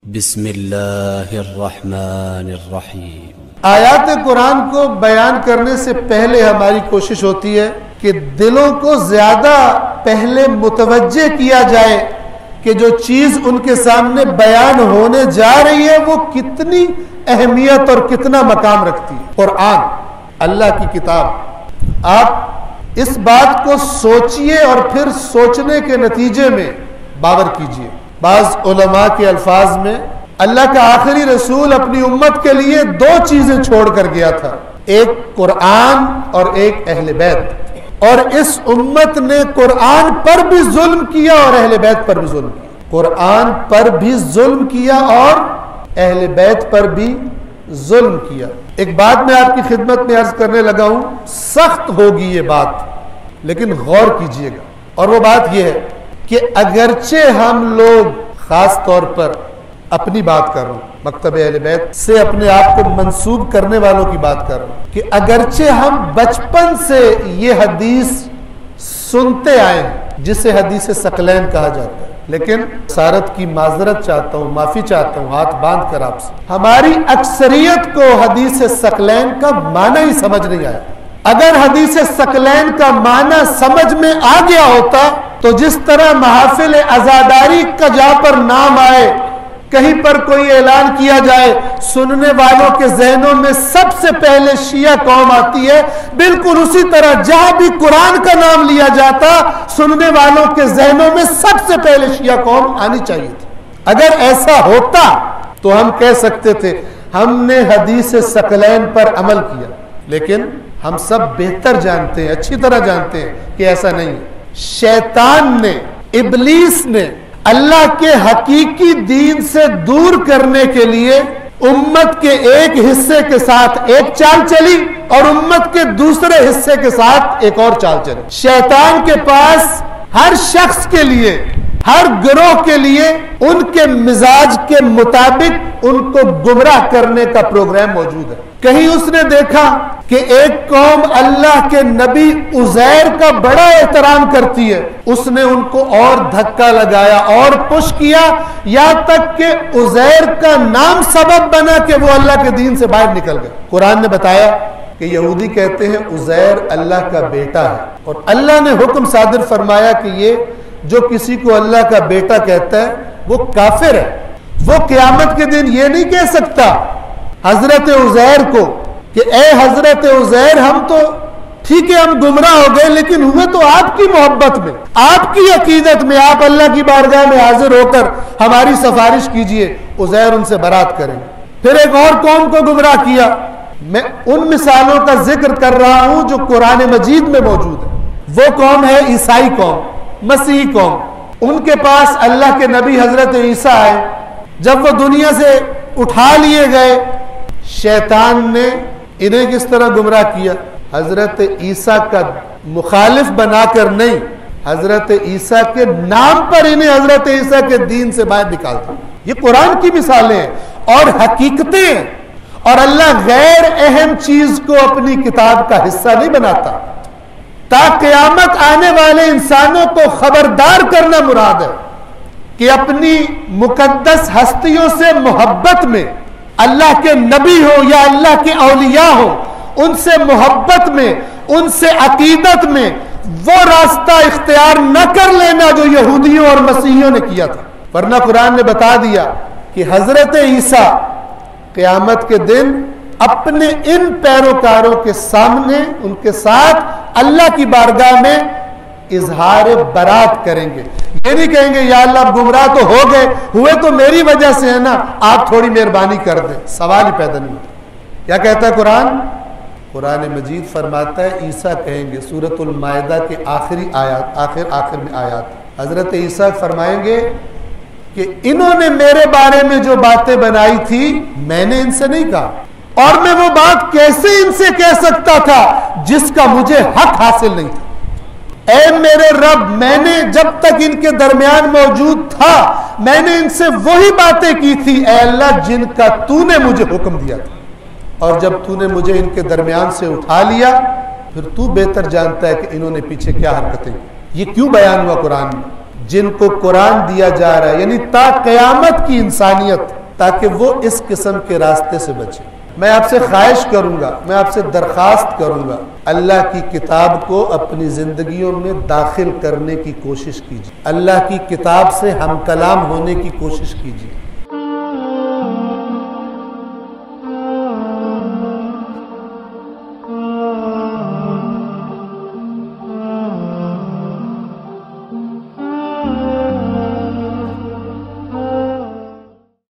بسم اللہ الرحمن الرحیم۔ آیات قرآن کو بیان کرنے سے پہلے ہماری کوشش ہوتی ہے کہ دلوں کو زیادہ پہلے متوجہ کیا جائے کہ جو چیز ان کے سامنے بیان ہونے جا رہی ہے وہ کتنی اہمیت اور کتنا مقام رکھتی ہے۔ قرآن اللہ کی کتاب، آپ اس بات کو سوچئے اور پھر سوچنے کے نتیجے میں باور کیجئے۔ بعض علماء کے الفاظ میں اللہ کا آخری رسول اپنی امت کے لیے دو چیزیں چھوڑ کر گیا تھا، ایک قرآن اور ایک اہل بیت، اور اس امت نے قرآن پر بھی ظلم کیا اور اہل بیت پر بھی ظلم کیا۔ قرآن پر بھی ظلم کیا اور اہل بیت پر بھی ظلم کیا۔ ایک بات میں آپ کی خدمت میں عرض کرنے لگا ہوں، سخت ہوگی یہ بات لیکن غور کیجئے گا، اور وہ بات یہ ہے کہ اگرچہ ہم لوگ خاص طور پر اپنی بات کر رہا ہوں، مکتب اہل بیت سے اپنے آپ کو منسوب کرنے والوں کی بات کر رہا ہوں، کہ اگرچہ ہم بچپن سے یہ حدیث سنتے آئے ہیں جسے حدیث ثقلین کہا جاتا ہے، لیکن سارت کی معذرت چاہتا ہوں، معافی چاہتا ہوں ہاتھ باندھ کر آپ سے، ہماری اکثریت کو حدیث ثقلین کا معنی ہی سمجھ نہیں آیا۔ اگر حدیث ثقلین کا معنی سمجھ میں آ گیا ہوتا تو جس طرح محافل عزاداری کا جہاں پر نام آئے، کہیں پر کوئی اعلان کیا جائے، سننے والوں کے ذہنوں میں سب سے پہلے شیعہ قوم آتی ہے، بالکل اسی طرح جہاں بھی قرآن کا نام لیا جاتا سننے والوں کے ذہنوں میں سب سے پہلے شیعہ قوم آنی چاہیے تھی۔ اگر ایسا ہوتا تو ہم کہہ سکتے تھے ہم نے حدیث ثقلین پر عمل کیا، لیکن ہم سب بہتر جانتے ہیں، اچھی طرح جانتے ہیں کہ ایسا نہیں ہے۔ شیطان نے، ابلیس نے اللہ کے حقیقی دین سے دور کرنے کے لیے امت کے ایک حصے کے ساتھ ایک چال چلی اور امت کے دوسرے حصے کے ساتھ ایک اور چال چلی۔ شیطان کے پاس ہر شخص کے لیے، ہر گروہ کے لیے ان کے مزاج کے مطابق ان کو گمراہ کرنے کا پروگرام موجود ہے۔ کہیں اس نے دیکھا کہ ایک قوم اللہ کے نبی عزیر کا بڑا احترام کرتی ہے، اس نے ان کو اور دھکا لگایا اور پش کیا، یہاں تک کہ عزیر کا نام سبب بنا کہ وہ اللہ کے دین سے باہر نکل گئے۔ قرآن نے بتایا کہ یہودی کہتے ہیں عزیر اللہ کا بیٹا ہے، اور اللہ نے حکم صادر فرمایا کہ یہ جو کسی کو اللہ کا بیٹا کہتا ہے وہ کافر ہے۔ وہ قیامت کے دن یہ نہیں کہہ سکتا حضرت عزیر کو کہ اے حضرت عزیر ہم تو ٹھیک ہے ہم گمراہ ہو گئے لیکن ہوئے تو آپ کی محبت میں، آپ کی عقیدت میں، آپ اللہ کی بارگاہ میں حاضر ہو کر ہماری سفارش کیجئے، عزیر ان سے برات کریں۔ پھر ایک اور قوم کو گمراہ کیا۔ میں ان مثالوں کا ذکر کر رہا ہوں جو قرآن مجید میں موجود ہے۔ وہ قوم ہے عیسائی قوم، مسیحی قوم۔ ان کے پاس اللہ کے نبی حضرت عیسیٰ آئے، جب وہ دنیا سے اٹھا لیے گئے، شیطان نے انہیں کس طرح گمراہ کیا؟ حضرت عیسیٰ کا مخالف بنا کر نہیں، حضرت عیسیٰ کے نام پر انہیں حضرت عیسیٰ کے دین سے باہر نکالتا۔ یہ قرآن کی مثالیں ہیں اور حقیقتیں ہیں، اور اللہ غیر اہم چیز کو اپنی کتاب کا حصہ نہیں بناتا۔ تا قیامت آنے والے انسانوں کو خبردار کرنا مراد ہے کہ اپنی مقدس ہستیوں سے محبت میں، اللہ کے نبی ہو یا اللہ کے اولیاء ہو، ان سے محبت میں، ان سے عقیدت میں وہ راستہ اختیار نہ کر لینا جو یہودیوں اور مسیحیوں نے کیا تھا، ورنہ قرآن نے بتا دیا کہ حضرت عیسیٰ قیامت کے دن اپنے ان پیروکاروں کے سامنے ان کے ساتھ اللہ کی بارگاہ میں اظہار برات کریں گے۔ یہ نہیں کہیں گے یا اللہ اب گمراہ تو ہو گئے، ہوئے تو میری وجہ سے ہے نا، آپ تھوڑی مہربانی کر دیں۔ سوال ہی پیدا نہیں ہوتا۔ کیا کہتا ہے قرآن؟ قرآن مجید فرماتا ہے عیسیٰ کہیں گے، سورۃ المائدہ کے آخری آیات، آخر میں آیات، حضرت عیسیٰ فرمائیں گے کہ انہوں نے میرے بارے میں جو باتیں بنائی تھی میں نے ان سے نہیں کہا، اور میں وہ بات کیسے ان سے کہہ سکتا تھا جس کا مجھے حق حاصل نہیں تھا۔ اے میرے رب، میں نے جب تک ان کے درمیان موجود تھا میں نے ان سے وہی باتیں کی تھی اے اللہ جن کا تو نے مجھے حکم دیا تھا، اور جب تو نے مجھے ان کے درمیان سے اٹھا لیا پھر تو بہتر جانتا ہے کہ انہوں نے پیچھے کیا حرکتیں کی۔ یہ کیوں بیان ہوا قرآن میں؟ جن کو قرآن دیا جا رہا ہے، یعنی تا قیامت کی انسانیت، تاکہ وہ اس قسم کے راستے سے بچے۔ میں آپ سے خواہش کروں گا، میں آپ سے درخواست کروں گا، اللہ کی کتاب کو اپنی زندگیوں میں داخل کرنے کی کوشش کیجیے، اللہ کی کتاب سے ہم کلام ہونے کی کوشش کیجیے۔